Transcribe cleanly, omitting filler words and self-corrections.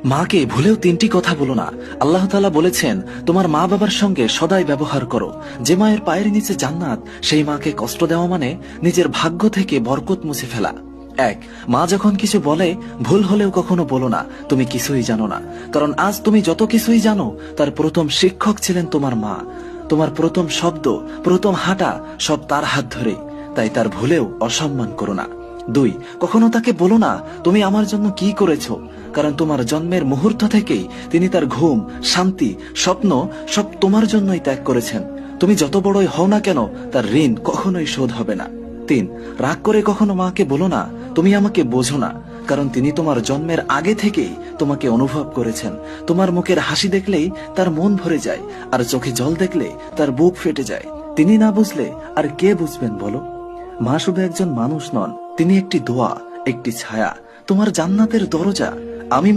মাকে ভুলেও তিনটি কথা বলো না। আল্লাহ তাআলা বলেছেন, তোমার মা বাবার সঙ্গে সদাই ব্যবহার করো। যে মায়ের পায়ের নিচে জান্নাত, সেই মাকে কষ্ট দেওয়া মানে নিজের ভাগ্য থেকে বরকত মুছে ফেলা। এক, মা যখন কিছু বলে, ভুল হলেও কখনো বলো না তুমি কিছুই জানো না। কারণ আজ তুমি যত কিছুই জানো, তার প্রথম শিক্ষক ছিলেন তোমার মা। তোমার প্রথম শব্দ, প্রথম হাঁটা সব তার হাত ধরেই। তাই তার ভুলেও অসম্মান করো না। দুই, কখনো তাকে বলো না তুমি আমার জন্য কি করেছো। কারণ তোমার জন্মের মুহূর্ত থেকেই তিনি তার ঘুম, শান্তি, স্বপ্ন সব তোমার জন্যই ত্যাগ করেছেন। তুমি যত বড়ই হও না কেন, তার ঋণ কখনোই শোধ হবে না। তিন, রাগ করে কখনো মাকে বলো না তুমি আমাকে বোঝো না। কারণ তিনি তোমার জন্মের আগে থেকেই তোমাকে অনুভব করেছেন। তোমার মুখের হাসি দেখলেই তার মন ভরে যায়, আর চোখে জল দেখলে তার বুক ফেটে যায়। তিনি না বুঝলে আর কে বুঝবেন বলো। মা শুধু একজন মানুষ নন, তিনি একটি দোয়া, একটি ছায়া, তোমার জান্নাতের দরজা। আমি